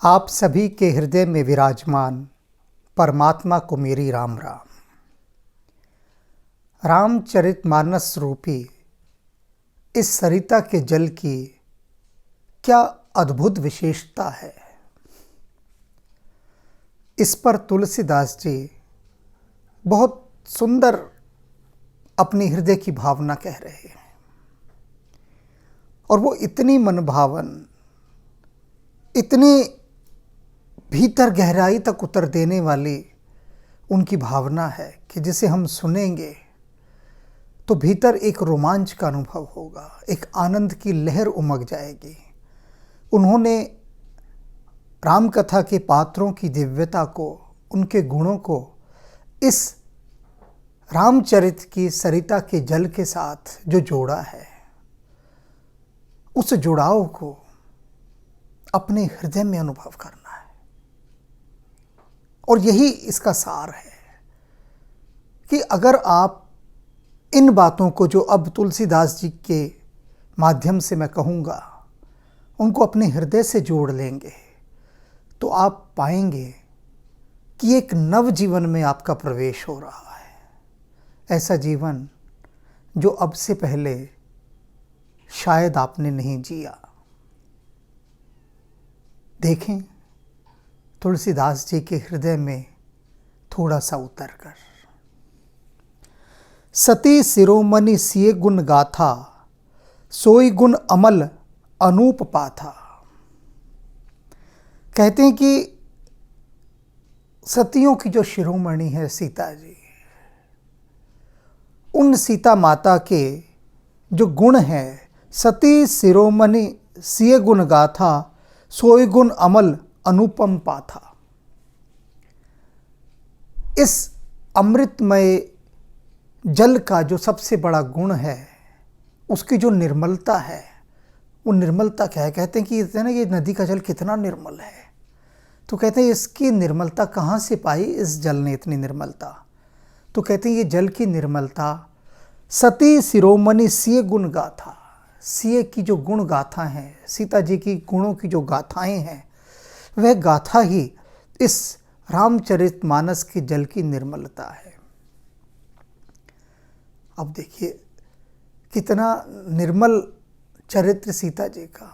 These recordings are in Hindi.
आप सभी के हृदय में विराजमान परमात्मा को मेरी राम राम। रामचरितमानस रूपी इस सरिता के जल की क्या अद्भुत विशेषता है। इस पर तुलसीदास जी बहुत सुंदर अपनी हृदय की भावना कह रहे हैं और वो इतनी मनभावन, इतनी भीतर गहराई तक उतर देने वाली उनकी भावना है कि जिसे हम सुनेंगे तो भीतर एक रोमांच का अनुभव होगा, एक आनंद की लहर उमग जाएगी। उन्होंने राम कथा के पात्रों की दिव्यता को, उनके गुणों को इस रामचरित की सरिता के जल के साथ जो जोड़ा है, उस जुड़ाव को अपने हृदय में अनुभव करना है। और यही इसका सार है कि अगर आप इन बातों को जो अब तुलसीदास जी के माध्यम से मैं कहूँगा, उनको अपने हृदय से जोड़ लेंगे तो आप पाएंगे कि एक नव जीवन में आपका प्रवेश हो रहा है। ऐसा जीवन जो अब से पहले शायद आपने नहीं जिया। देखें तुलसीदास जी के हृदय में थोड़ा सा उतर कर। सती शिरोमणि सिए गुण गाथा, सोई गुण अमल अनूप पाथा। कहते हैं कि सतियों की जो शिरोमणि है सीता जी, उन सीता माता के जो गुण हैं, सती शिरोमणि सिए गुण गाथा, सोई गुण अमल अनुपम पाथा। इस अमृतमय जल का जो सबसे बड़ा गुण है, उसकी जो निर्मलता है, वो निर्मलता क्या है? कहते हैं कि ना, ये नदी का जल कितना निर्मल है। तो कहते हैं इसकी निर्मलता कहाँ से पाई इस जल ने इतनी निर्मलता? तो कहते हैं ये जल की निर्मलता सती शिरोमणि सिए गुण गाथा। सिए की जो गुण गाथा हैं, सीता जी की गुणों की जो गाथाएं हैं, वह गाथा ही इस रामचरितमानस के जल की निर्मलता है। अब देखिए कितना निर्मल चरित्र सीता जी का,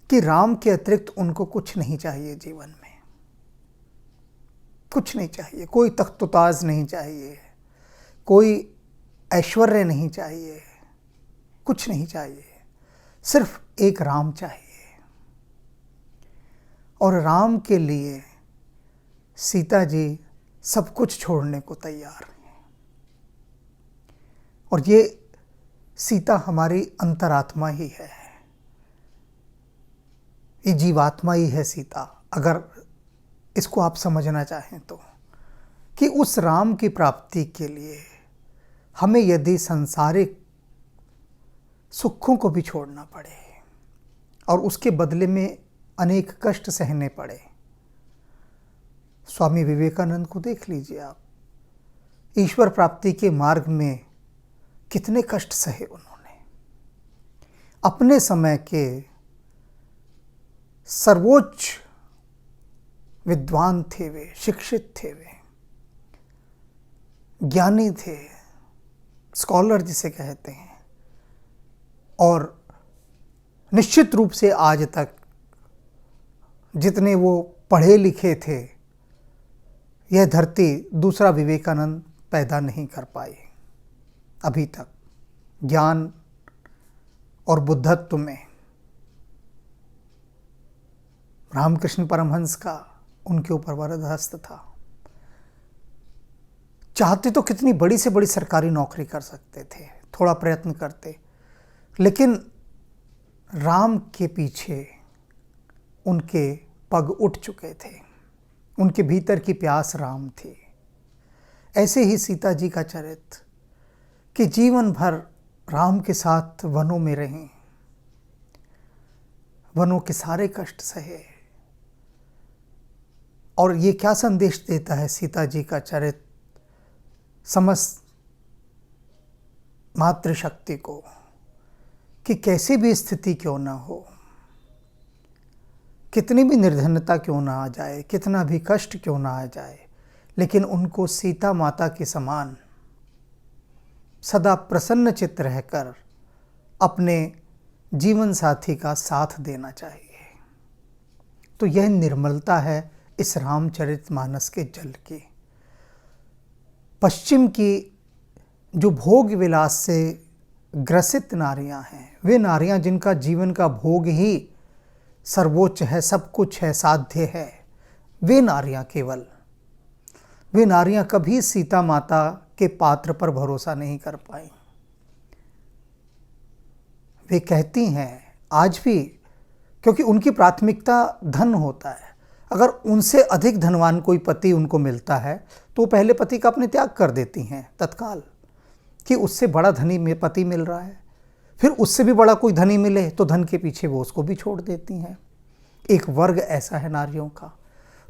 कि राम के अतिरिक्त उनको कुछ नहीं चाहिए जीवन में, कुछ नहीं चाहिए। कोई तख्तुताज नहीं चाहिए, कोई ऐश्वर्य नहीं चाहिए, कुछ नहीं चाहिए। सिर्फ एक राम चाहिए। और राम के लिए सीता जी सब कुछ छोड़ने को तैयार हैं। और ये सीता हमारी अंतरात्मा ही है, ये जीवात्मा ही है सीता, अगर इसको आप समझना चाहें तो। कि उस राम की प्राप्ति के लिए हमें यदि सांसारिक सुखों को भी छोड़ना पड़े और उसके बदले में अनेक कष्ट सहने पड़े। स्वामी विवेकानंद को देख लीजिए आप, ईश्वर प्राप्ति के मार्ग में कितने कष्ट सहे उन्होंने। अपने समय के सर्वोच्च विद्वान थे वे, शिक्षित थे वे, ज्ञानी थे, स्कॉलर जिसे कहते हैं। और निश्चित रूप से आज तक जितने वो पढ़े लिखे थे, यह धरती दूसरा विवेकानंद पैदा नहीं कर पाई अभी तक। ज्ञान और बुद्धत्व में रामकृष्ण परमहंस का उनके ऊपर वरद हस्त था। चाहते तो कितनी बड़ी से बड़ी सरकारी नौकरी कर सकते थे, थोड़ा प्रयत्न करते, लेकिन राम के पीछे उनके पग उठ चुके थे, उनके भीतर की प्यास राम थी। ऐसे ही सीता जी का चरित्र कि जीवन भर राम के साथ वनों में रहें, वनों के सारे कष्ट सहे। और ये क्या संदेश देता है सीता जी का चरित्र समस्त मातृशक्ति को, कि कैसी भी स्थिति क्यों ना हो, कितनी भी निर्धनता क्यों ना आ जाए, कितना भी कष्ट क्यों ना आ जाए, लेकिन उनको सीता माता के समान सदा प्रसन्न चित्त रहकर अपने जीवन साथी का साथ देना चाहिए। तो यह निर्मलता है इस रामचरितमानस के जल की। पश्चिम की जो भोग विलास से ग्रसित नारियां हैं, वे नारियां जिनका जीवन का भोग ही सर्वोच्च है, सब कुछ है, साध्य है, वे नारियां कभी सीता माता के पात्र पर भरोसा नहीं कर पाई। वे कहती हैं आज भी, क्योंकि उनकी प्राथमिकता धन होता है, अगर उनसे अधिक धनवान कोई पति उनको मिलता है तो पहले पति का अपने त्याग कर देती हैं तत्काल, कि उससे बड़ा धनी में पति मिल रहा है। फिर उससे भी बड़ा कोई धनी मिले तो धन के पीछे वो उसको भी छोड़ देती हैं। एक वर्ग ऐसा है नारियों का।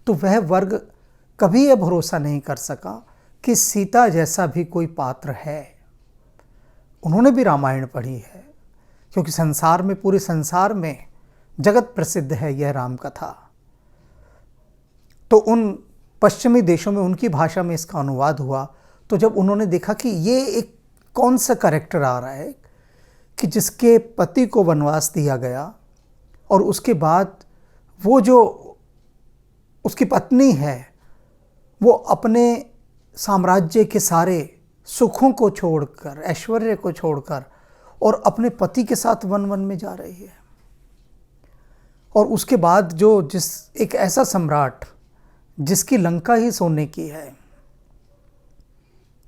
तो वह वर्ग कभी यह भरोसा नहीं कर सका कि सीता जैसा भी कोई पात्र है। उन्होंने भी रामायण पढ़ी है, क्योंकि संसार में, पूरे संसार में जगत प्रसिद्ध है यह राम कथा। तो उन पश्चिमी देशों में उनकी भाषा में इसका अनुवाद हुआ, तो जब उन्होंने देखा कि ये एक कौन सा कैरेक्टर आ रहा है कि जिसके पति को वनवास दिया गया और उसके बाद वो जो उसकी पत्नी है वो अपने साम्राज्य के सारे सुखों को छोड़कर, ऐश्वर्य को छोड़कर और अपने पति के साथ वन में जा रही है। और उसके बाद एक ऐसा सम्राट जिसकी लंका ही सोने की है,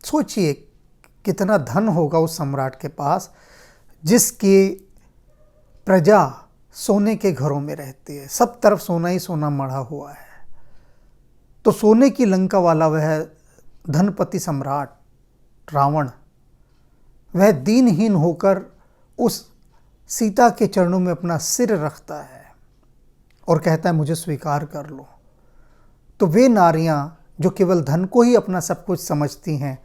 सोचिए कितना धन होगा उस सम्राट के पास, जिसकी प्रजा सोने के घरों में रहती है, सब तरफ सोना ही सोना मढ़ा हुआ है। तो सोने की लंका वाला वह धनपति सम्राट रावण, वह दीनहीन होकर उस सीता के चरणों में अपना सिर रखता है और कहता है मुझे स्वीकार कर लो। तो वे नारियां जो केवल धन को ही अपना सब कुछ समझती हैं,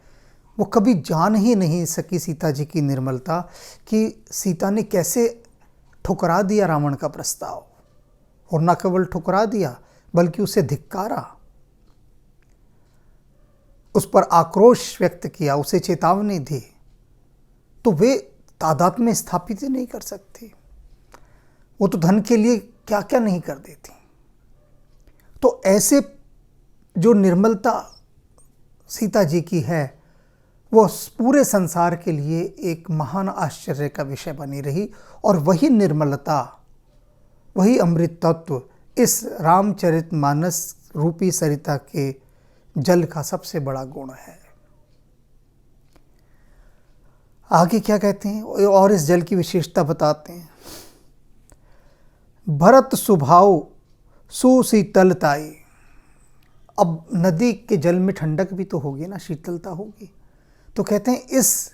वो कभी जान ही नहीं सकी सीता जी की निर्मलता, कि सीता ने कैसे ठुकरा दिया रावण का प्रस्ताव, और न केवल ठुकरा दिया बल्कि उसे धिक्कारा, उस पर आक्रोश व्यक्त किया, उसे चेतावनी दी। तो वे तादाद में स्थापित ही नहीं कर सकती, वो तो धन के लिए क्या क्या नहीं कर देती। तो ऐसे जो निर्मलता सीता जी की है वो पूरे संसार के लिए एक महान आश्चर्य का विषय बनी रही। और वही निर्मलता, वही अमृत तत्व इस रामचरितमानस रूपी सरिता के जल का सबसे बड़ा गुण है। आगे क्या कहते हैं और इस जल की विशेषता बताते हैं। भरत सुभाव सुशीतलताई। अब नदी के जल में ठंडक भी तो होगी ना, शीतलता होगी। तो कहते हैं इस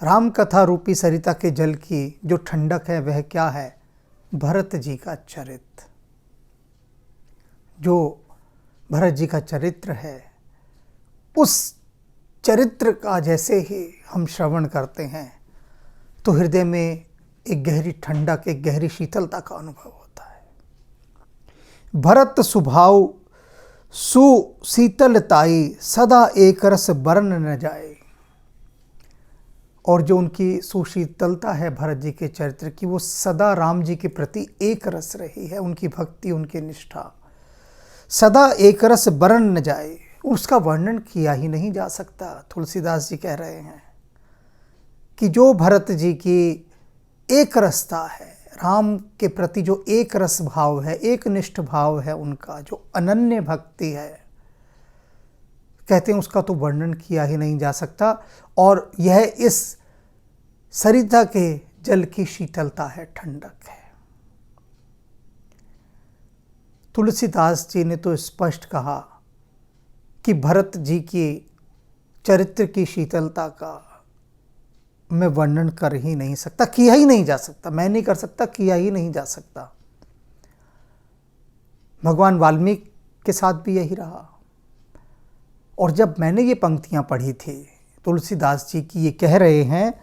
राम कथा रूपी सरिता के जल की जो ठंडक है वह क्या है? भरत जी का चरित्र। जो भरत जी का चरित्र है, उस चरित्र का जैसे ही हम श्रवण करते हैं तो हृदय में एक गहरी ठंडक, एक गहरी शीतलता का अनुभव होता है। भरत सुभाव सुशीतलताई, सदा एक रस बरन न जाए। और जो उनकी सुशीतलता है भरत जी के चरित्र की, वो सदा राम जी के प्रति एक रस रही है। उनकी भक्ति, उनकी निष्ठा सदा एक रस बरन न जाए, उसका वर्णन किया ही नहीं जा सकता। तुलसीदास जी कह रहे हैं कि जो भरत जी की एक रसता है, राम के प्रति जो एक रस भाव है, एक निष्ठ भाव है उनका, जो अनन्य भक्ति है, कहते हैं उसका तो वर्णन किया ही नहीं जा सकता। और यह इस सरिता के जल की शीतलता है, ठंडक है। तुलसीदास जी ने तो स्पष्ट कहा कि भरत जी की चरित्र की शीतलता का मैं वर्णन कर ही नहीं सकता, किया ही नहीं जा सकता। मैं नहीं कर सकता, किया ही नहीं जा सकता। भगवान वाल्मीकि के साथ भी यही रहा। और जब मैंने ये पंक्तियां पढ़ी थी, तुलसीदास जी की ये कह रहे हैं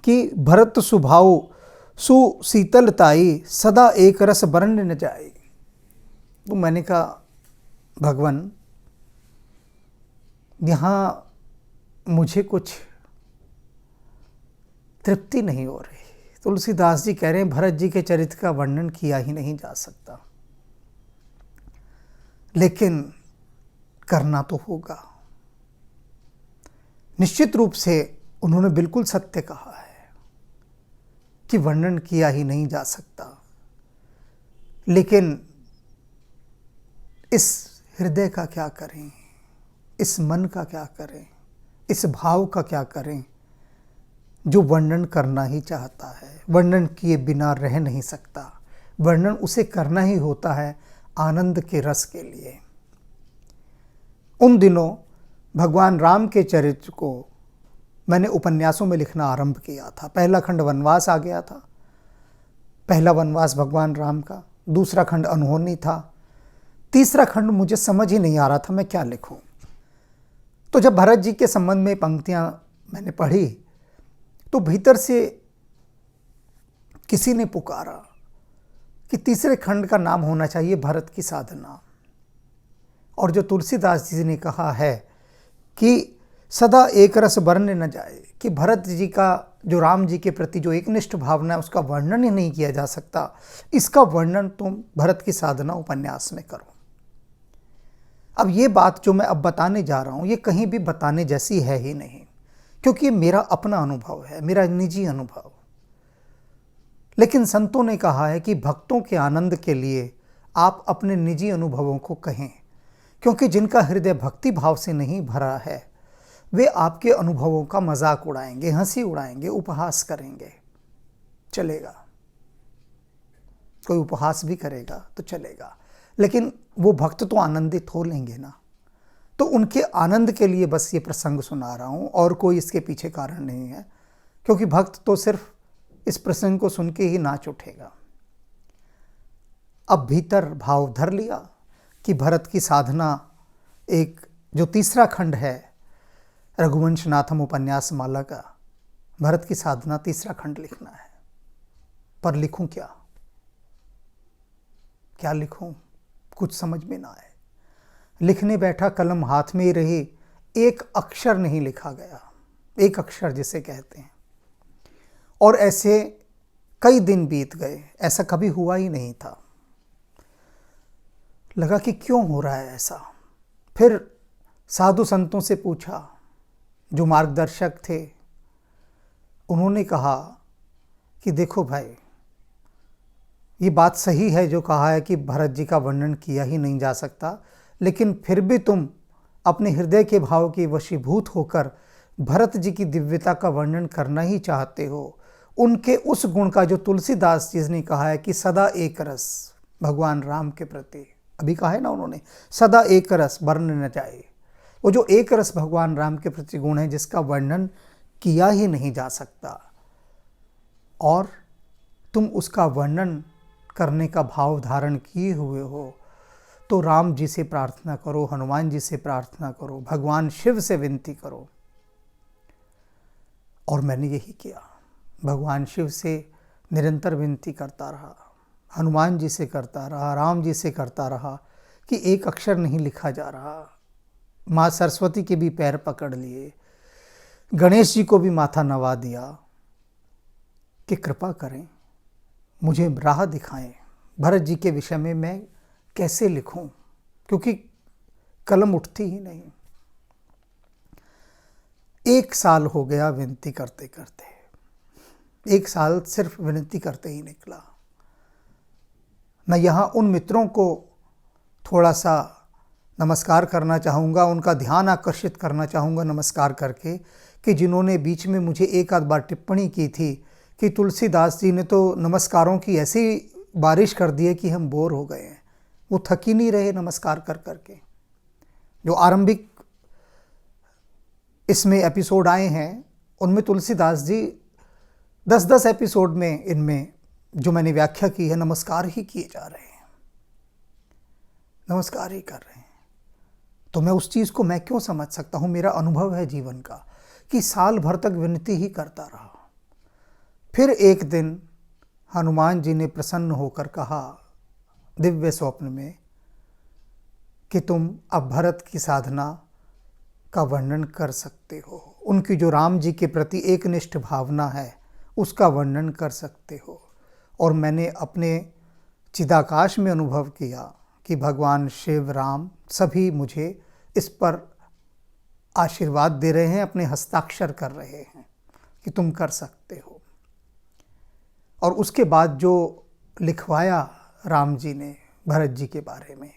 कि भरत सुभाव सुशीतलताई सदा एक रस बरन न जाए। तो मैंने कहा भगवान, यहाँ मुझे कुछ तृप्ति नहीं हो रही। तुलसीदास जी कह रहे हैं भरत जी के चरित्र का वर्णन किया ही नहीं जा सकता, लेकिन करना तो होगा। निश्चित रूप से उन्होंने बिल्कुल सत्य कहा है कि वर्णन किया ही नहीं जा सकता, लेकिन इस हृदय का क्या करें, इस मन का क्या करें, इस भाव का क्या करें जो वर्णन करना ही चाहता है, वर्णन किए बिना रह नहीं सकता। वर्णन उसे करना ही होता है आनंद के रस के लिए। उन दिनों भगवान राम के चरित्र को मैंने उपन्यासों में लिखना आरंभ किया था। पहला खंड वनवास आ गया था, पहला वनवास भगवान राम का, दूसरा खंड अनहोनी था, तीसरा खंड मुझे समझ ही नहीं आ रहा था मैं क्या लिखूं। तो जब भरत जी के संबंध में पंक्तियां मैंने पढ़ी तो भीतर से किसी ने पुकारा कि तीसरे खंड का नाम होना चाहिए भरत की साधना। और जो तुलसीदास जी ने कहा है कि सदा एक रस बरन न जाए, कि भरत जी का जो राम जी के प्रति जो एकनिष्ठ भावना है उसका वर्णन ही नहीं किया जा सकता, इसका वर्णन तुम भरत की साधना उपन्यास में करो। अब ये बात जो मैं अब बताने जा रहा हूँ ये कहीं भी बताने जैसी है ही नहीं, क्योंकि ये मेरा अपना अनुभव है, मेरा निजी अनुभव। लेकिन संतों ने कहा है कि भक्तों के आनंद के लिए आप अपने निजी अनुभवों को कहें, क्योंकि जिनका हृदय भक्ति भाव से नहीं भरा है वे आपके अनुभवों का मजाक उड़ाएंगे, हंसी उड़ाएंगे, उपहास करेंगे। चलेगा, कोई उपहास भी करेगा तो चलेगा, लेकिन वो भक्त तो आनंदित हो लेंगे ना। तो उनके आनंद के लिए बस ये प्रसंग सुना रहा हूँ और कोई इसके पीछे कारण नहीं है, क्योंकि भक्त तो सिर्फ इस प्रसंग को सुन के ही नाच उठेगा। अब भीतर भाव धर लिया कि भरत की साधना, एक जो तीसरा खंड है रघुवंश नाथम उपन्यास माला का, भरत की साधना तीसरा खंड लिखना है। पर लिखूं क्या, क्या लिखूं, कुछ समझ में ना आए। लिखने बैठा, कलम हाथ में ही रही, एक अक्षर नहीं लिखा गया, एक अक्षर जिसे कहते हैं। और ऐसे कई दिन बीत गए, ऐसा कभी हुआ ही नहीं था। लगा कि क्यों हो रहा है ऐसा। फिर साधु संतों से पूछा, जो मार्गदर्शक थे, उन्होंने कहा कि देखो भाई, ये बात सही है जो कहा है कि भरत जी का वर्णन किया ही नहीं जा सकता, लेकिन फिर भी तुम अपने हृदय के भाव के वशीभूत होकर भरत जी की दिव्यता का वर्णन करना ही चाहते हो। उनके उस गुण का जो तुलसीदास जी ने कहा है कि सदा एक रस भगवान राम के प्रति, अभी कहा है ना उन्होंने, सदा एक रस बरन न जाए। वो जो एक रस भगवान राम के प्रति गुण है जिसका वर्णन किया ही नहीं जा सकता, और तुम उसका वर्णन करने का भाव धारण किए हुए हो, तो राम जी से प्रार्थना करो, हनुमान जी से प्रार्थना करो, भगवान शिव से विनती करो। और मैंने यही किया, भगवान शिव से निरंतर विनती करता रहा, हनुमान जी से करता रहा, राम जी से करता रहा कि एक अक्षर नहीं लिखा जा रहा। माँ सरस्वती के भी पैर पकड़ लिए, गणेश जी को भी माथा नवा दिया कि कृपा करें, मुझे राह दिखाएं, भरत जी के विषय में मैं कैसे लिखूं, क्योंकि कलम उठती ही नहीं। 1 साल हो गया विनती करते करते, 1 साल सिर्फ विनती करते ही निकला। मैं यहाँ उन मित्रों को थोड़ा सा नमस्कार करना चाहूँगा, उनका ध्यान आकर्षित करना चाहूँगा नमस्कार करके, कि जिन्होंने बीच में मुझे एक आध बार टिप्पणी की थी कि तुलसीदास जी ने तो नमस्कारों की ऐसी बारिश कर दी है कि हम बोर हो गए हैं। वो थक ही नहीं रहे नमस्कार कर करके। जो आरंभिक इसमें एपिसोड आए हैं उनमें तुलसीदास जी 10-10 एपिसोड में, इनमें जो मैंने व्याख्या की है, नमस्कार ही किए जा रहे हैं, नमस्कार ही कर रहे हैं। तो मैं उस चीज़ को मैं क्यों समझ सकता हूँ, मेरा अनुभव है जीवन का कि साल भर तक विनती ही करता रहा। फिर एक दिन हनुमान जी ने प्रसन्न होकर कहा दिव्य स्वप्न में कि तुम अब भरत की साधना का वर्णन कर सकते हो, उनकी जो राम जी के प्रति एकनिष्ठ भावना है उसका वर्णन कर सकते हो। और मैंने अपने चिदाकाश में अनुभव किया कि भगवान शिव राम सभी मुझे इस पर आशीर्वाद दे रहे हैं, अपने हस्ताक्षर कर रहे हैं कि तुम कर सकते हो। और उसके बाद जो लिखवाया राम जी ने भरत जी के बारे में,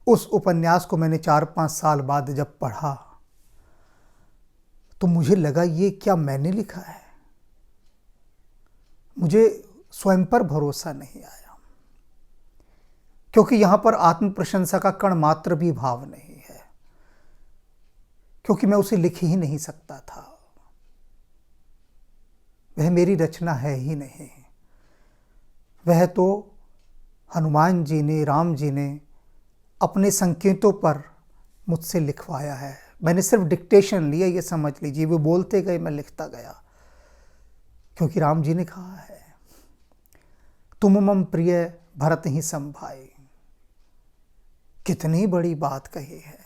उस उपन्यास को मैंने 4-5 साल बाद जब पढ़ा तो मुझे लगा ये क्या मैंने लिखा है। मुझे स्वयं पर भरोसा नहीं आया, क्योंकि यहां पर आत्म प्रशंसा का कण मात्र भी भाव नहीं है, क्योंकि मैं उसे लिख ही नहीं सकता था। वह मेरी रचना है ही नहीं। वह तो हनुमान जी ने, राम जी ने अपने संकेतों पर मुझसे लिखवाया है। मैंने सिर्फ डिक्टेशन लिया, ये समझ लीजिए। वो बोलते गए, मैं लिखता गया, क्योंकि राम जी ने कहा है तुम मम प्रिय भरत ही सम भाई। कितनी बड़ी बात कही है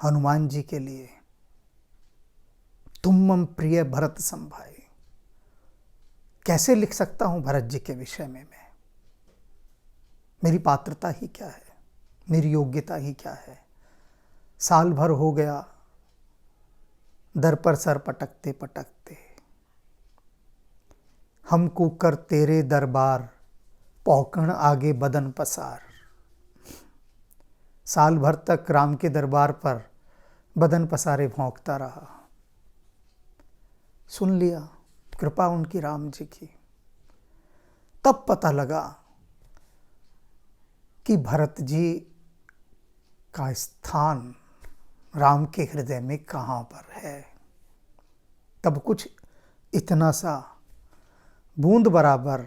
हनुमान जी के लिए, तुम मम प्रिय भरत सम भाई। कैसे लिख सकता हूं भरत जी के विषय में मैं? मेरी पात्रता ही क्या है, मेरी योग्यता ही क्या है। साल भर हो गया दर पर सर पटकते पटकते, हमको कर तेरे दरबार पौकण आगे बदन पसार। साल भर तक राम के दरबार पर बदन पसारे भौंकता रहा। सुन लिया, कृपा उनकी राम जी की। तब पता लगा कि भरत जी का स्थान राम के हृदय में कहाँ पर है। तब कुछ इतना सा बूंद बराबर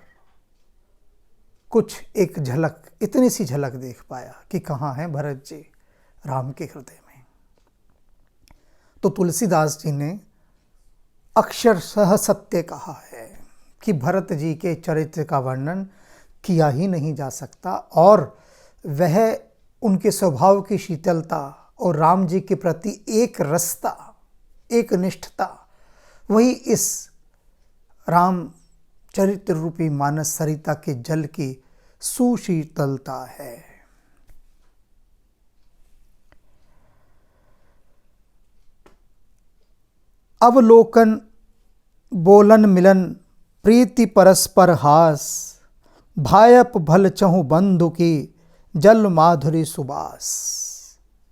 कुछ एक झलक, इतनी सी झलक देख पाया कि कहाँ है भरत जी राम के हृदय में। तो तुलसीदास जी ने अक्षरशः सत्य कहा है कि भरत जी के चरित्र का वर्णन किया ही नहीं जा सकता, और वह उनके स्वभाव की शीतलता और राम जी के प्रति एक रसता, एक निष्ठता, वही इस राम चरित्र रूपी मानस सरिता के जल की सुशीतलता है। अवलोकन बोलन मिलन प्रीति परस्पर हास, भायप भल चहु बंधु की जल माधुरी सुबास।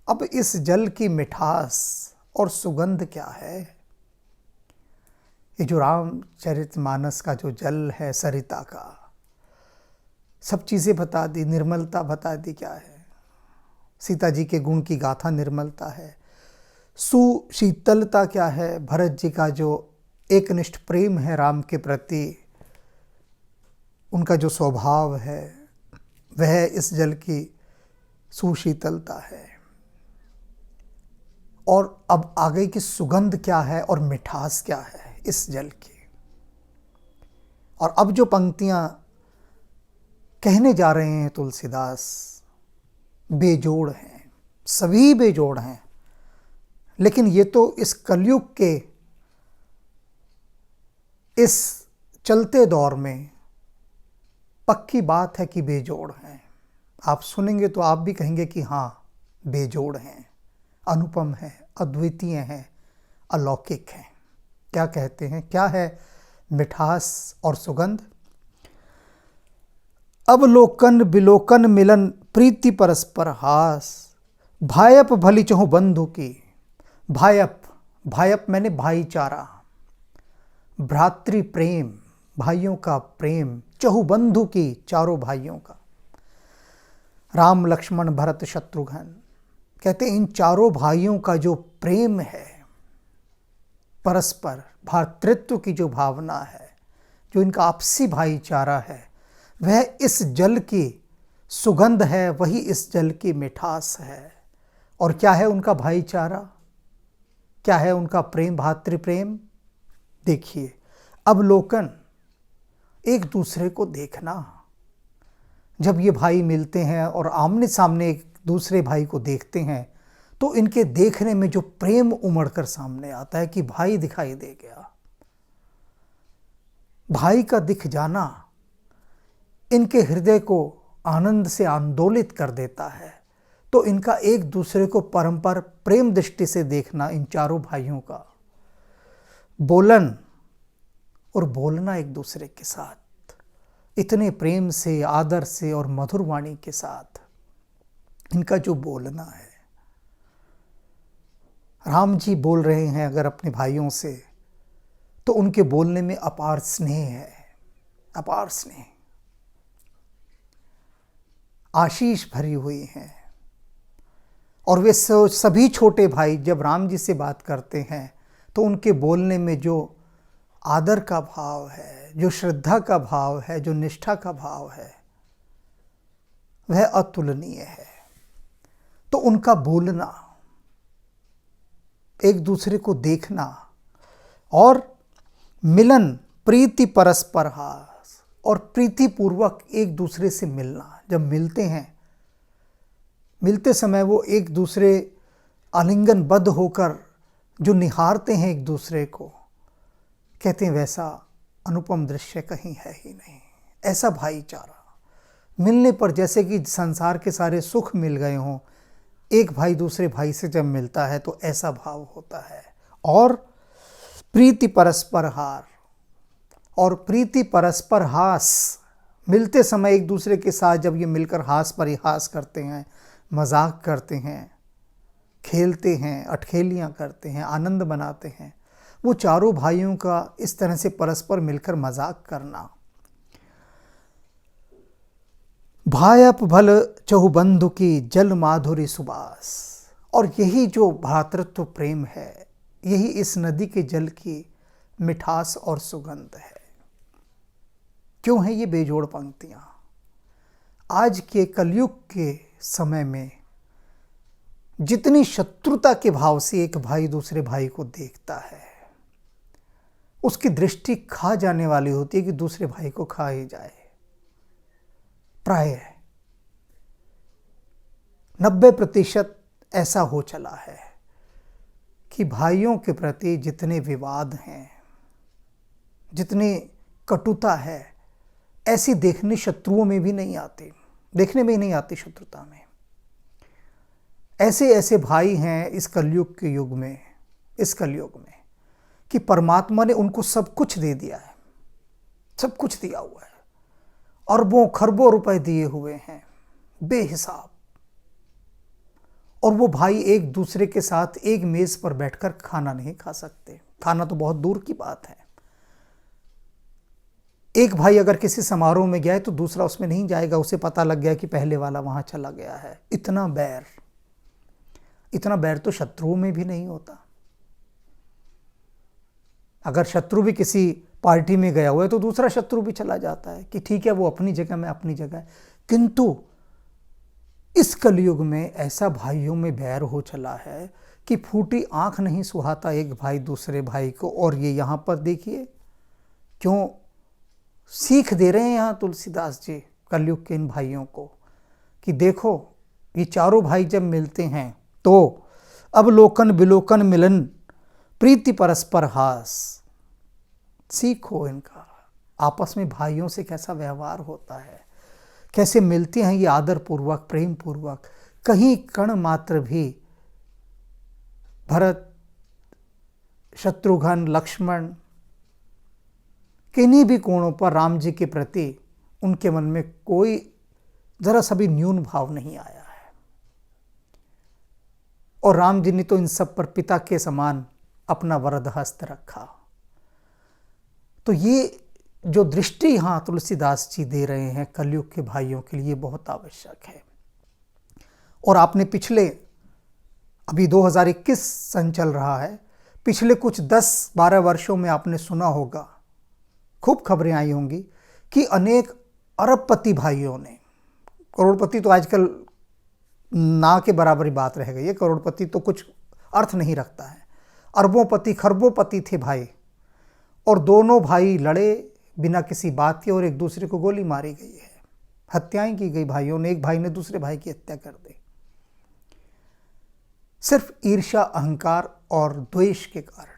अब इस जल की मिठास और सुगंध क्या है? ये जो रामचरितमानस का जो जल है सरिता का, सब चीज़ें बता दी, निर्मलता बता दी क्या है। सीता जी के गुण की गाथा निर्मलता है। सुशीतलता क्या है? भरत जी का जो एकनिष्ठ प्रेम है राम के प्रति, उनका जो स्वभाव है, वह इस जल की सुशीतलता है। और अब आ गई कि सुगंध क्या है और मिठास क्या है इस जल की। और अब जो पंक्तियां कहने जा रहे हैं तुलसीदास, बेजोड़ हैं, सभी बेजोड़ हैं। लेकिन ये तो इस कलयुग के इस चलते दौर में पक्की बात है कि बेजोड़ हैं। आप सुनेंगे तो आप भी कहेंगे कि हाँ, बेजोड़ हैं, अनुपम हैं, अद्वितीय हैं, अलौकिक हैं। क्या कहते हैं? क्या है मिठास और सुगंध? अवलोकन बिलोकन मिलन प्रीति परस्पर हास, भायप भली चहु बंधु की। भायप, भायप मैंने भाईचारा, भ्रातृ प्रेम, भाइयों का प्रेम, चहु बंधु की, चारों भाइयों का। राम लक्ष्मण भरत शत्रुघ्न, कहते इन चारों भाइयों का जो प्रेम है, परस्पर भ्रातृत्व की जो भावना है, जो इनका आपसी भाईचारा है, वह इस जल की सुगंध है, वही इस जल की मिठास है। और क्या है उनका भाईचारा? क्या है उनका प्रेम, भातृ प्रेम? देखिए, अवलोकन, एक दूसरे को देखना। जब ये भाई मिलते हैं और आमने सामने एक दूसरे भाई को देखते हैं तो इनके देखने में जो प्रेम उमड़कर सामने आता है कि भाई दिखाई दे गया। भाई का दिख जाना इनके हृदय को आनंद से आंदोलित कर देता है। तो इनका एक दूसरे को परंपर प्रेम दृष्टि से देखना, इन चारों भाइयों का बोलन और बोलना एक दूसरे के साथ इतने प्रेम से, आदर से और मधुर वाणी के साथ इनका जो बोलना है। राम जी बोल रहे हैं अगर अपने भाइयों से तो उनके बोलने में अपार स्नेह है, अपार स्नेह, आशीष भरी हुई हैं। और वे सभी छोटे भाई जब राम जी से बात करते हैं तो उनके बोलने में जो आदर का भाव है, जो श्रद्धा का भाव है, जो निष्ठा का भाव है, वह अतुलनीय है। तो उनका बोलना, एक दूसरे को देखना और मिलन, प्रीति परस्पर हास और प्रीतिपूर्वक एक दूसरे से मिलना। जब मिलते हैं, मिलते समय वो एक दूसरे आलिंगनबद्ध होकर जो निहारते हैं एक दूसरे को, कहते हैं वैसा अनुपम दृश्य कहीं है ही नहीं। ऐसा भाईचारा मिलने पर जैसे कि संसार के सारे सुख मिल गए हों, एक भाई दूसरे भाई से जब मिलता है तो ऐसा भाव होता है। और प्रीति परस्पर हार और प्रीति परस्पर हास, मिलते समय एक दूसरे के साथ जब ये मिलकर हास परिहास करते हैं, मजाक करते हैं, खेलते हैं, अठखेलियाँ करते हैं, आनंद बनाते हैं, वो चारों भाइयों का इस तरह से परस्पर मिलकर मजाक करना। भायप भल चहुबंधु की जल माधुरी सुबास। और यही जो भ्रातृत्व प्रेम है, यही इस नदी के जल की मिठास और सुगंध है। क्यों है ये बेजोड़ पंक्तियां? आज के कलयुग के समय में जितनी शत्रुता के भाव से एक भाई दूसरे भाई को देखता है, उसकी दृष्टि खा जाने वाली होती है कि दूसरे भाई को खा ही जाए। प्राय 90% ऐसा हो चला है कि भाइयों के प्रति जितने विवाद हैं, जितनी कटुता है, ऐसी देखने शत्रुओं में भी नहीं आती, देखने में ही नहीं आती शत्रुता में। ऐसे ऐसे भाई हैं इस कलयुग के युग में, इस कलयुग में, कि परमात्मा ने उनको सब कुछ दे दिया है, सब कुछ दिया हुआ है, अरबों खरबों रुपए दिए हुए हैं बेहिसाब, और वो भाई एक दूसरे के साथ एक मेज पर बैठकर खाना नहीं खा सकते। खाना तो बहुत दूर की बात है। एक भाई अगर किसी समारोह में गया है तो दूसरा उसमें नहीं जाएगा, उसे पता लग गया कि पहले वाला वहां चला गया है। इतना बैर, इतना बैर तो शत्रुओं में भी नहीं होता। अगर शत्रु भी किसी पार्टी में गया हुआ है तो दूसरा शत्रु भी चला जाता है कि ठीक है वो अपनी जगह, मैं अपनी जगह। किंतु इस कलयुग में ऐसा भाइयों में बैर हो चला है कि फूटी आंख नहीं सुहाता एक भाई दूसरे भाई को। और ये यहाँ पर देखिए क्यों सीख दे रहे हैं यहाँ तुलसीदास जी कलयुग के इन भाइयों को कि देखो ये चारों भाई जब मिलते हैं तो अवलोकन विलोकन मिलन प्रीति परस्पर हास। सीखो इनका, आपस में भाइयों से कैसा व्यवहार होता है, कैसे मिलते हैं ये आदर पूर्वक, प्रेम पूर्वक। कहीं कण मात्र भी भरत, शत्रुघ्न, लक्ष्मण, किन्हीं भी कोणों पर राम जी के प्रति उनके मन में कोई जरा सा भी न्यून भाव नहीं आया है। और राम जी ने तो इन सब पर पिता के समान अपना वरद हस्त रखा। तो ये जो दृष्टि यहाँ तुलसीदास जी दे रहे हैं कलयुग के भाइयों के लिए बहुत आवश्यक है। और आपने पिछले, अभी 2021 सन चल रहा है, पिछले कुछ 10-12 वर्षों में आपने सुना होगा, खूब खबरें आई होंगी कि अनेक अरबपति भाइयों ने, करोड़पति तो आजकल ना के बराबर ही बात रह गई है, करोड़पति तो कुछ अर्थ नहीं रखता है, अरबों पति खरबों पति थे भाई, और दोनों भाई लड़े बिना किसी बात के और एक दूसरे को गोली मारी गई है, हत्याएं की गई भाइयों ने, एक भाई ने दूसरे भाई की हत्या कर दी, सिर्फ ईर्ष्या, अहंकार और द्वेष के कारण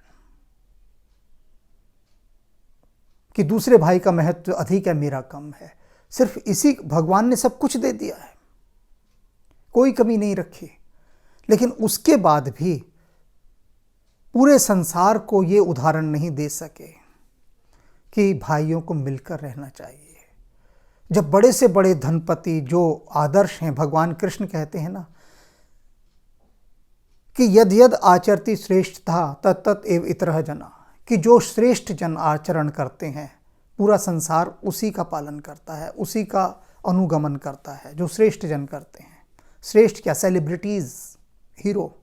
कि दूसरे भाई का महत्व अधिक है, मेरा कम है। सिर्फ इसी, भगवान ने सब कुछ दे दिया है, कोई कमी नहीं रखी, लेकिन उसके बाद भी पूरे संसार को ये उदाहरण नहीं दे सके कि भाइयों को मिलकर रहना चाहिए। जब बड़े से बड़े धनपति जो आदर्श हैं, भगवान कृष्ण कहते हैं ना कि यद यद आचरति श्रेष्ठ था तत्त एव इतरः जना, कि जो श्रेष्ठ जन आचरण करते हैं पूरा संसार उसी का पालन करता है, उसी का अनुगमन करता है जो श्रेष्ठ जन करते हैं। श्रेष्ठ क्या? सेलिब्रिटीज़, हीरो,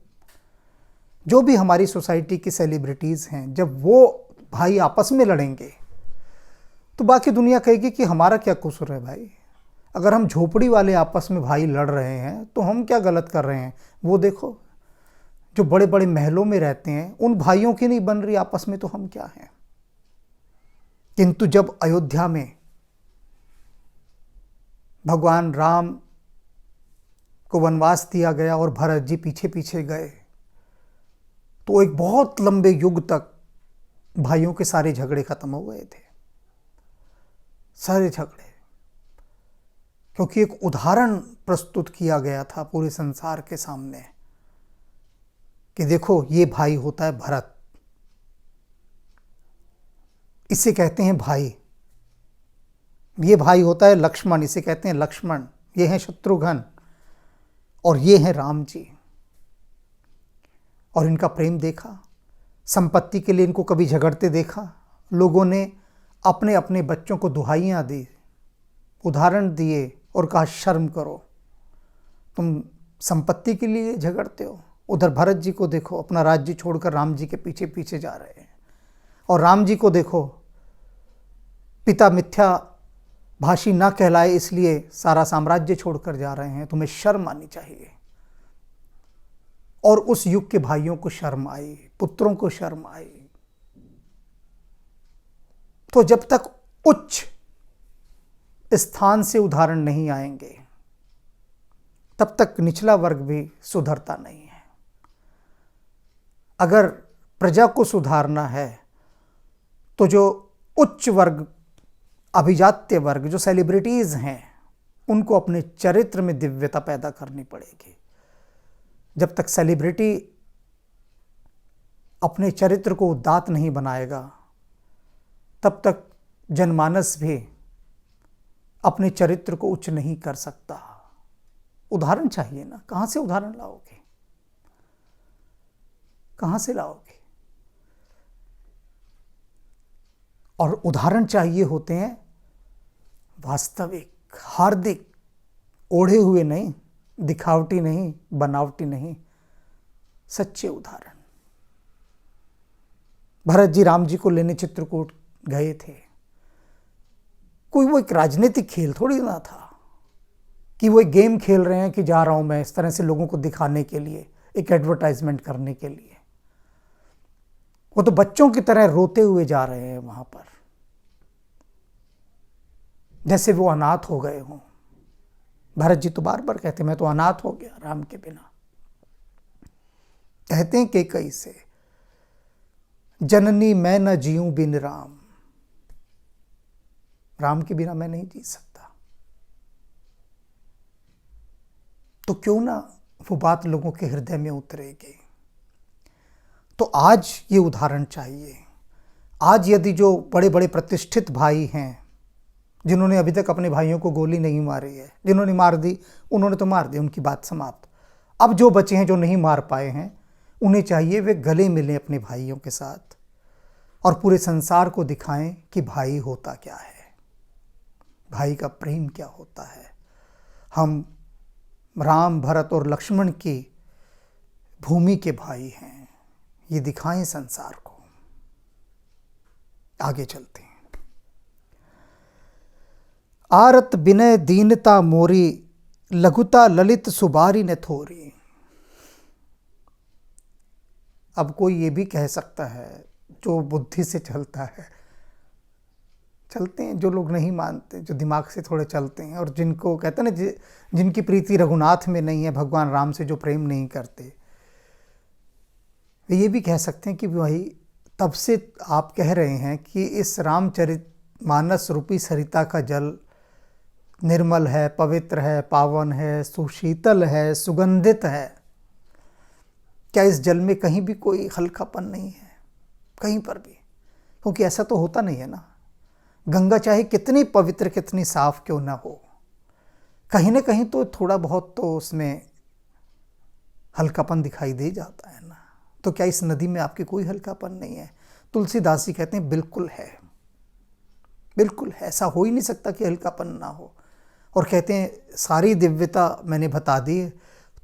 जो भी हमारी सोसाइटी की सेलिब्रिटीज़ हैं, जब वो भाई आपस में लड़ेंगे तो बाकी दुनिया कहेगी कि हमारा क्या कसूर है भाई। अगर हम झोपड़ी वाले आपस में भाई लड़ रहे हैं तो हम क्या गलत कर रहे हैं? वो देखो, जो बड़े बड़े महलों में रहते हैं उन भाइयों की नहीं बन रही आपस में, तो हम क्या हैं। किंतु जब अयोध्या में भगवान राम को वनवास दिया गया और भरत जी पीछे पीछे गए, तो एक बहुत लंबे युग तक भाइयों के सारे झगड़े खत्म हो गए थे, सारे झगड़े, क्योंकि एक उदाहरण प्रस्तुत किया गया था पूरे संसार के सामने कि देखो ये भाई होता है भरत, इसे कहते हैं भाई। ये भाई होता है लक्ष्मण, इसे कहते हैं लक्ष्मण। ये हैं शत्रुघ्न और ये हैं राम जी। और इनका प्रेम देखा, संपत्ति के लिए इनको कभी झगड़ते देखा। लोगों ने अपने अपने बच्चों को दुहाइयाँ दी, उदाहरण दिए और कहा शर्म करो, तुम संपत्ति के लिए झगड़ते हो। उधर भरत जी को देखो, अपना राज्य छोड़कर राम जी के पीछे पीछे जा रहे हैं। और राम जी को देखो, पिता मिथ्या भाषी ना कहलाए इसलिए सारा साम्राज्य छोड़कर जा रहे हैं। तुम्हें शर्म आनी चाहिए। और उस युग के भाइयों को शर्म आई, पुत्रों को शर्म आई। तो जब तक उच्च स्थान से उदाहरण नहीं आएंगे तब तक निचला वर्ग भी सुधरता नहीं है। अगर प्रजा को सुधारना है तो जो उच्च वर्ग, अभिजात्य वर्ग, जो सेलिब्रिटीज़ हैं, उनको अपने चरित्र में दिव्यता पैदा करनी पड़ेगी। जब तक सेलिब्रिटी अपने चरित्र को उदात्त नहीं बनाएगा तब तक जनमानस भी अपने चरित्र को उच्च नहीं कर सकता। उदाहरण चाहिए ना, कहाँ से उदाहरण लाओगे? कहाँ से लाओगे? और उदाहरण चाहिए होते हैं वास्तविक, हार्दिक, ओढ़े हुए नहीं, दिखावटी नहीं, बनावटी नहीं, सच्चे उदाहरण। भरत जी राम जी को लेने चित्रकूट गए थे। कोई वो एक राजनीतिक खेल थोड़ी ना था कि वो एक गेम खेल रहे हैं कि जा रहा हूं मैं इस तरह से लोगों को दिखाने के लिए, एक एडवर्टाइजमेंट करने के लिए। वो तो बच्चों की तरह रोते हुए जा रहे हैं वहां पर, जैसे वो अनाथ हो गए हों। भरत जी तो बार बार कहते मैं तो अनाथ हो गया राम के बिना। कहते हैं कैकेयी से, जननी मैं न जीऊं बिन राम, राम के बिना मैं नहीं जी सकता। तो क्यों ना वो बात लोगों के हृदय में उतरेगी। तो आज ये उदाहरण चाहिए। आज यदि जो बड़े बड़े प्रतिष्ठित भाई हैं जिन्होंने अभी तक अपने भाइयों को गोली नहीं मारी है, जिन्होंने मार दी उन्होंने तो मार दी, उनकी बात समाप्त। अब जो बचे हैं जो नहीं मार पाए हैं, उन्हें चाहिए वे गले मिलें अपने भाइयों के साथ और पूरे संसार को दिखाएं कि भाई होता क्या है, भाई का प्रेम क्या होता है। हम राम, भरत और लक्ष्मण की भूमि के भाई हैं, ये दिखाएं संसार को। आगे चलते हैं। आरत बिनय दीनता मोरी, लघुता ललित सुबारी ने थोरी। अब कोई ये भी कह सकता है जो बुद्धि से चलता है, चलते हैं। जो लोग नहीं मानते, जो दिमाग से थोड़े चलते हैं, और जिनको कहते हैं ना, जिनकी प्रीति रघुनाथ में नहीं है, भगवान राम से जो प्रेम नहीं करते, ये भी कह सकते हैं कि भाई तब से आप कह रहे हैं कि इस रामचरितमानस रूपी सरिता का जल निर्मल है, पवित्र है, पावन है, सुशीतल है, सुगंधित है। क्या इस जल में कहीं भी कोई हल्कापन नहीं है? कहीं पर भी? क्योंकि ऐसा तो होता नहीं है ना। गंगा चाहे कितनी पवित्र, कितनी साफ क्यों ना हो, कहीं ना कहीं तो थोड़ा बहुत तो उसमें हल्कापन दिखाई दे जाता है ना। तो क्या इस नदी में आपकी कोई हल्कापन नहीं है? तुलसीदास जी कहते हैं बिल्कुल है, बिल्कुल है। ऐसा हो ही नहीं सकता कि हल्कापन ना हो। और कहते हैं सारी दिव्यता मैंने बता दी,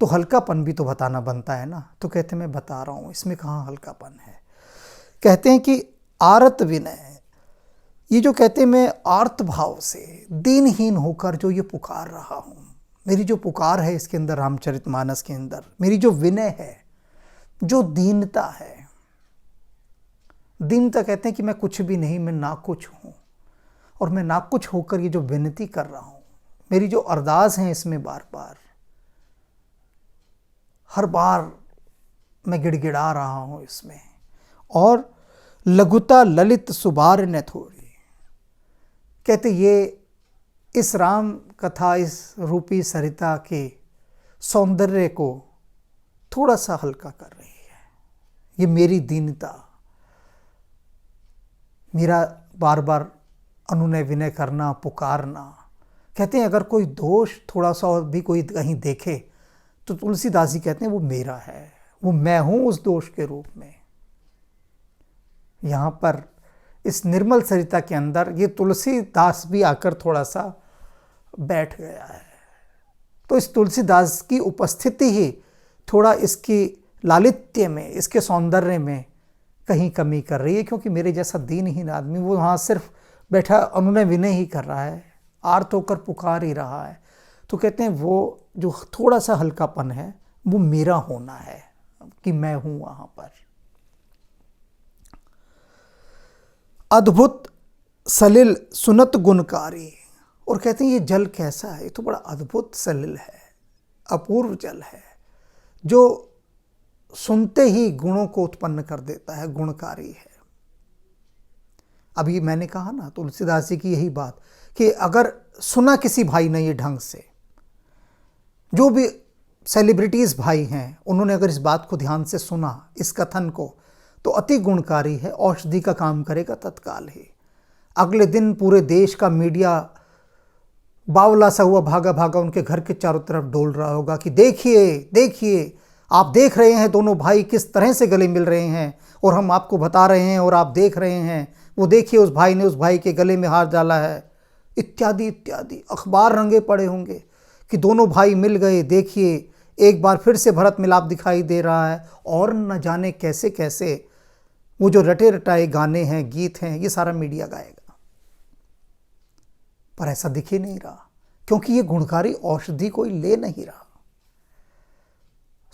तो हल्कापन भी तो बताना बनता है ना। तो कहते हैं मैं बता रहा हूँ, इसमें कहाँ हल्कापन है। कहते हैं कि आरत विनय, ये जो कहते हैं मैं आर्त भाव से दीनहीन होकर जो ये पुकार रहा हूँ, मेरी जो पुकार है इसके अंदर, रामचरितमानस के अंदर मेरी जो विनय है, जो दीनता है। दीनता कहते हैं कि मैं कुछ भी नहीं, मैं ना कुछ हूँ, और मैं ना कुछ होकर ये जो विनती कर रहा हूँ, मेरी जो अरदास है इसमें बार बार, हर बार मैं गिड़गिड़ा रहा हूँ इसमें। और लघुता ललित सुबार न थोड़ी, कहते ये इस राम कथा, इस रूपी सरिता के सौंदर्य को थोड़ा सा हल्का कर रही है। ये मेरी दीनता, मेरा बार बार अनुनय विनय करना, पुकारना। कहते हैं अगर कोई दोष थोड़ा सा और भी कोई कहीं देखे, तो तुलसीदास जी कहते हैं वो मेरा है, वो मैं हूं उस दोष के रूप में। यहाँ पर इस निर्मल सरिता के अंदर ये तुलसीदास भी आकर थोड़ा सा बैठ गया है। तो इस तुलसीदास की उपस्थिति ही थोड़ा इसकी लालित्य में, इसके सौंदर्य में कहीं कमी कर रही है। क्योंकि मेरे जैसा दीनहीन आदमी वो वहाँ सिर्फ बैठा अनुनय विनय ही कर रहा है, आर्त होकर पुकार ही रहा है। तो कहते हैं वो जो थोड़ा सा हल्कापन है वो मेरा होना है, कि मैं हूँ वहाँ पर। अद्भुत सलिल सुनत गुणकारी, और कहते हैं ये जल कैसा है? ये तो बड़ा अद्भुत सलिल है, अपूर्व जल है, जो सुनते ही गुणों को उत्पन्न कर देता है, गुणकारी है। अभी मैंने कहा ना तुलसीदास जी की यही बात, कि अगर सुना किसी भाई ने ये ढंग से, जो भी सेलिब्रिटीज भाई हैं उन्होंने अगर इस बात को ध्यान से सुना, इस कथन को, तो अति गुणकारी है, औषधि का काम करेगा तत्काल ही। अगले दिन पूरे देश का मीडिया बावला सा हुआ भागा भागा उनके घर के चारों तरफ डोल रहा होगा कि देखिए देखिए, आप देख रहे हैं दोनों भाई किस तरह से गले मिल रहे हैं, और हम आपको बता रहे हैं और आप देख रहे हैं, वो देखिए उस भाई ने उस भाई के गले में हार डाला है, इत्यादि इत्यादि। अखबार रंगे पड़े होंगे कि दोनों भाई मिल गए, देखिए एक बार फिर से भरत मिलाप दिखाई दे रहा है। और न जाने कैसे कैसे वो जो रटे रटाए गाने हैं, गीत हैं, ये सारा मीडिया गाएगा। पर ऐसा दिख ही नहीं रहा, क्योंकि ये गुणकारी औषधि कोई ले नहीं रहा।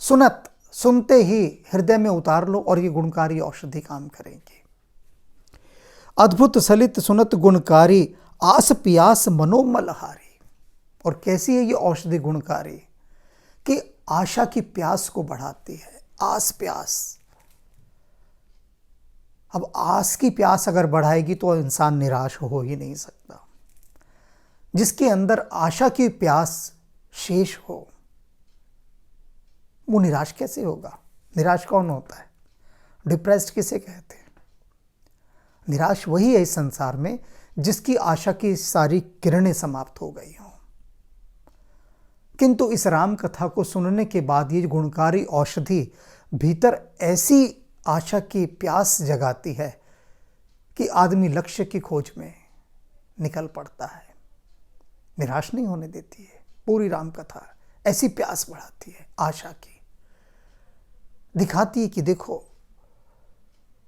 सुनत, सुनते ही हृदय में उतार लो और ये गुणकारी औषधि काम करेंगे। अद्भुत सलित सुनत गुणकारी, आस पियास मनोमलहारी। और कैसी है ये औषधि गुणकारी? कि आशा की प्यास को बढ़ाती है, आस प्यास। अब आस की प्यास अगर बढ़ाएगी तो इंसान निराश हो ही नहीं सकता। जिसके अंदर आशा की प्यास शेष हो, वो निराश कैसे होगा? निराश कौन होता है? डिप्रेस्ड किसे कहते हैं? निराश वही है इस संसार में जिसकी आशा की सारी किरणें समाप्त हो गई हों। किंतु इस राम कथा को सुनने के बाद ये गुणकारी औषधि भीतर ऐसी आशा की प्यास जगाती है कि आदमी लक्ष्य की खोज में निकल पड़ता है, निराश नहीं होने देती है। पूरी राम कथा ऐसी प्यास बढ़ाती है, आशा की, दिखाती है कि देखो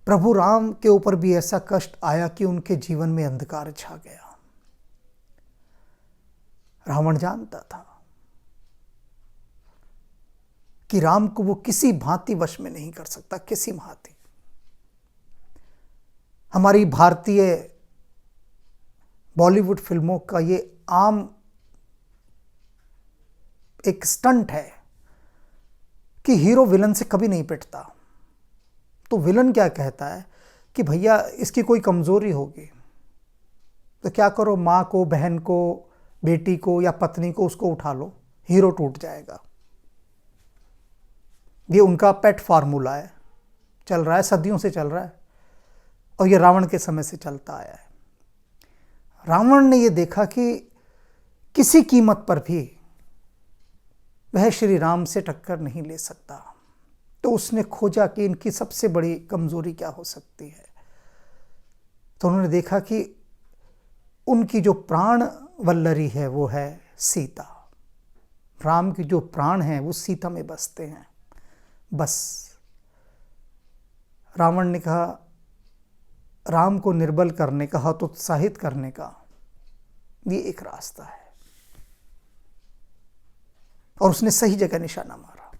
प्रभु राम के ऊपर भी ऐसा कष्ट आया कि उनके जीवन में अंधकार छा गया। रावण जानता था कि राम को वो किसी भांति वश में नहीं कर सकता, किसी भांति। हमारी भारतीय बॉलीवुड फिल्मों का ये आम एक स्टंट है कि हीरो विलन से कभी नहीं पिटता। तो विलन क्या कहता है कि भैया इसकी कोई कमजोरी होगी तो क्या करो, माँ को, बहन को, बेटी को या पत्नी को उसको उठा लो, हीरो टूट जाएगा। ये उनका पेट फार्मूला है, चल रहा है, सदियों से चल रहा है और ये रावण के समय से चलता आया है। रावण ने ये देखा कि किसी कीमत पर भी वह श्री राम से टक्कर नहीं ले सकता, तो उसने खोजा कि इनकी सबसे बड़ी कमजोरी क्या हो सकती है। तो उन्होंने देखा कि उनकी जो प्राण वल्लरी है वो है सीता। राम की जो प्राण हैं वो सीता में बसते हैं। बस रावण ने कहा राम को निर्बल करने का, हतोत्साहित करने का ये एक रास्ता है, और उसने सही जगह निशाना मारा।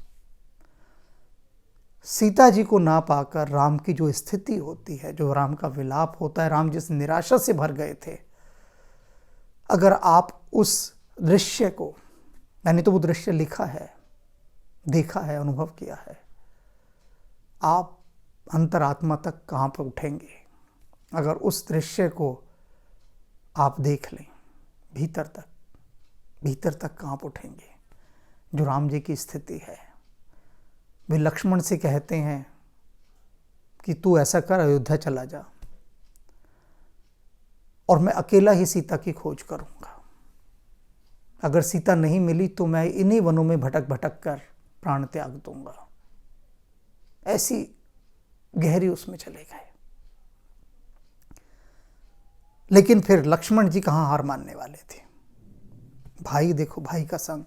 सीता जी को ना पाकर राम की जो स्थिति होती है, जो राम का विलाप होता है, राम जिस निराशा से भर गए थे, अगर आप उस दृश्य को, मैंने तो वो दृश्य लिखा है, देखा है, अनुभव किया है, आप अंतरात्मा तक कहाँ पर उठेंगे अगर उस दृश्य को आप देख लें। भीतर तक कहाँ पर उठेंगे। जो राम जी की स्थिति है, वे लक्ष्मण से कहते हैं कि तू ऐसा कर, अयोध्या चला जा और मैं अकेला ही सीता की खोज करूंगा। अगर सीता नहीं मिली तो मैं इन्हीं वनों में भटक भटक कर प्राण त्याग दूंगा। ऐसी गहरी उसमें चले गए। लेकिन फिर लक्ष्मण जी कहाँ हार मानने वाले थे। भाई देखो, भाई का संग,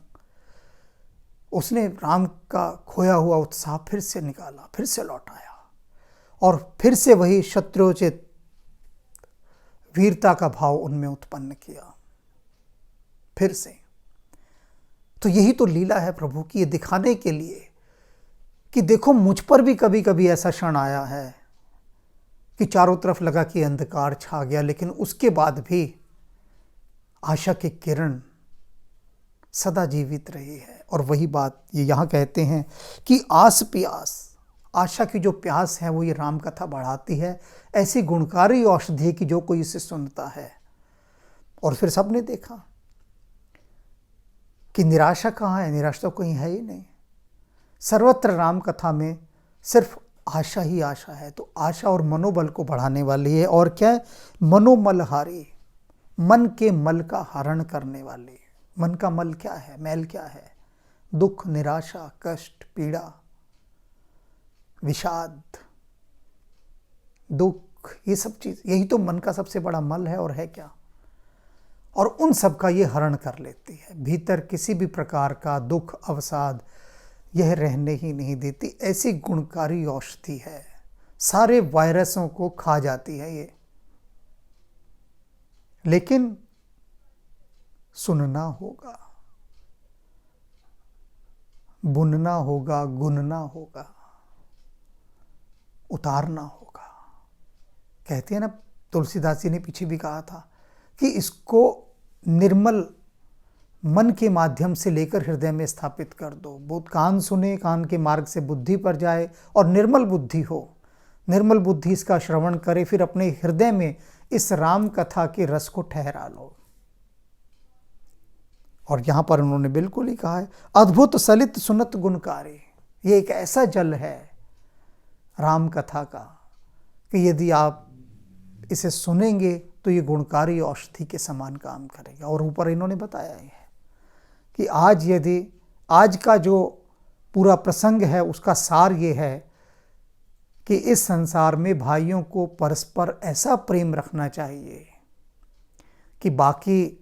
उसने राम का खोया हुआ उत्साह फिर से निकाला, फिर से लौटाया और फिर से वही शत्रुचित वीरता का भाव उनमें उत्पन्न किया फिर से। तो यही तो लीला है प्रभु की, ये दिखाने के लिए कि देखो मुझ पर भी कभी कभी ऐसा क्षण आया है कि चारों तरफ लगा कि अंधकार छा गया, लेकिन उसके बाद भी आशा की किरण सदा जीवित रही है। और वही बात ये यहाँ कहते हैं कि आस प्यास, आशा की जो प्यास है वो ये राम कथा बढ़ाती है। ऐसी गुणकारी औषधि की जो कोई इसे सुनता है। और फिर सबने देखा कि निराशा कहाँ है, निराशा तो कहीं है ही नहीं। सर्वत्र राम कथा में सिर्फ आशा ही आशा है। तो आशा और मनोबल को बढ़ाने वाली है। और क्या है? मनोमलहारी, मन के मल का हरण करने वाली। मन का मल क्या है, मैल क्या है? दुख, निराशा, कष्ट, पीड़ा, विषाद, दुख, ये सब चीज, यही तो मन का सबसे बड़ा मल है। और है क्या? और उन सब का ये हरण कर लेती है। भीतर किसी भी प्रकार का दुख, अवसाद यह रहने ही नहीं देती। ऐसी गुणकारी औषधि है, सारे वायरसों को खा जाती है ये। लेकिन सुनना होगा, बुनना होगा, गुनना होगा, उतारना होगा। कहते हैं ना, तुलसीदास जी ने पीछे भी कहा था कि इसको निर्मल मन के माध्यम से लेकर हृदय में स्थापित कर दो। बहुत कान सुने, कान के मार्ग से बुद्धि पर जाए और निर्मल बुद्धि हो। निर्मल बुद्धि इसका श्रवण करे, फिर अपने हृदय में इस राम कथा के रस को ठहरा लो। और यहां पर उन्होंने बिल्कुल ही कहा है, अद्भुत सलित सुनत गुणकारी। ये एक ऐसा जल है राम कथा का कि यदि आप इसे सुनेंगे तो ये गुणकारी औषधि के समान काम करेगा। और ऊपर इन्होंने बताया है कि आज यदि आज का जो पूरा प्रसंग है उसका सार ये है कि इस संसार में भाइयों को परस्पर ऐसा प्रेम रखना चाहिए कि बाकी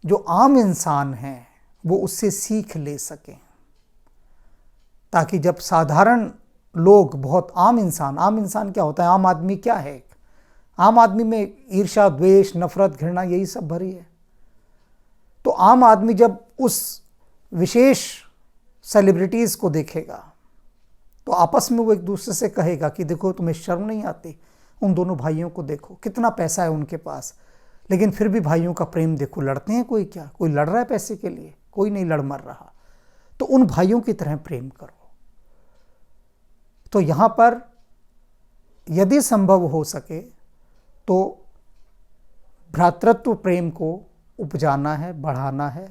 जो आम इंसान हैं वो उससे सीख ले सकें, ताकि जब साधारण लोग, बहुत आम इंसान क्या होता है? आम आदमी क्या है? आम आदमी में ईर्ष्या, द्वेष, नफरत, घृणा यही सब भरी है। तो आम आदमी जब उस विशेष सेलिब्रिटीज़ को देखेगा तो आपस में वो एक दूसरे से कहेगा कि देखो तुम्हें शर्म नहीं आती, उन दोनों भाइयों को देखो, कितना पैसा है उनके पास, लेकिन फिर भी भाइयों का प्रेम देखो। लड़ते हैं कोई? क्या कोई लड़ रहा है पैसे के लिए? कोई नहीं लड़ मर रहा। तो उन भाइयों की तरह प्रेम करो। तो यहां पर यदि संभव हो सके तो भ्रातृत्व प्रेम को उपजाना है, बढ़ाना है।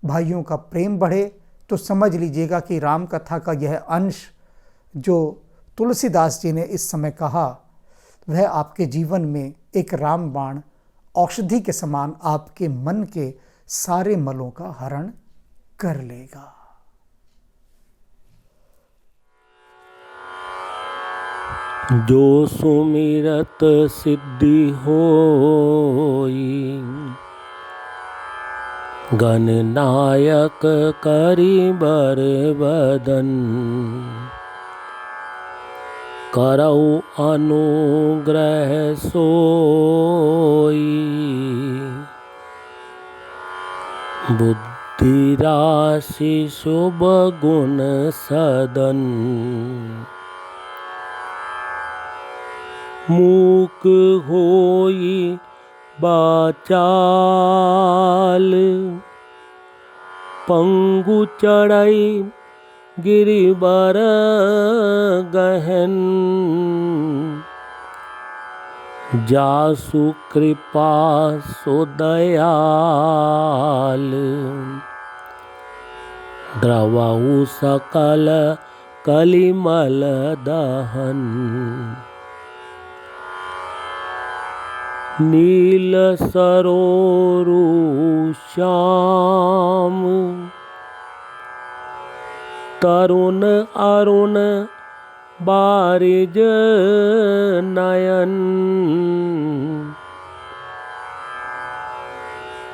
भाइयों का प्रेम बढ़े तो समझ लीजिएगा कि राम कथा का यह अंश जो तुलसीदास जी ने इस समय कहा, वह आपके जीवन में एक रामबाण औषधि के समान आपके मन के सारे मलों का हरण कर लेगा। जो सुमिरत सिद्धि होई, गणनायक करि बर बदन, करऊ अनुग्रह सोई, बुद्धि राशि शुभ गुण सदन, मूक होई बाचाल, पंगु चढ़ई गिरिबर गहन, जासु कृपा सो दयाल, द्रवहु सकल कलिमल दहन, नील सरोरु श्याम, तरुण अरुण बारिज नयन,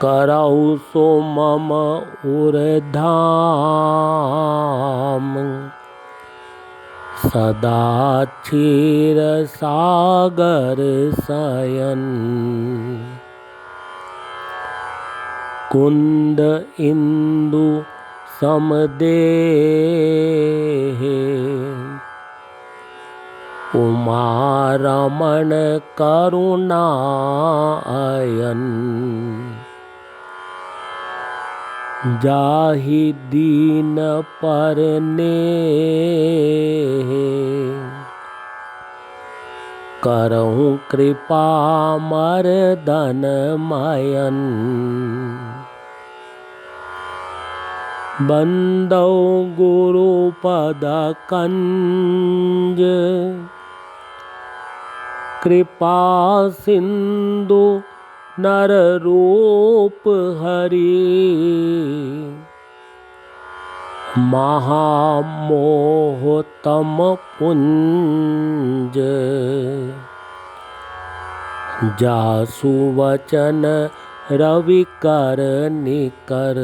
करऊ सो मम उरधाम, सदा क्षीर सागर शयन, कुंद इंदु समदेह, उमा रमण करुणायन, जाहि दीन परनेह, करहु कृपा मर्दन मयन, बंदौ गुरु पद कंज, कृपा सिंधु नर रूप हरि, महामोहतम पुंज, जासु वचन रवि कर निकर।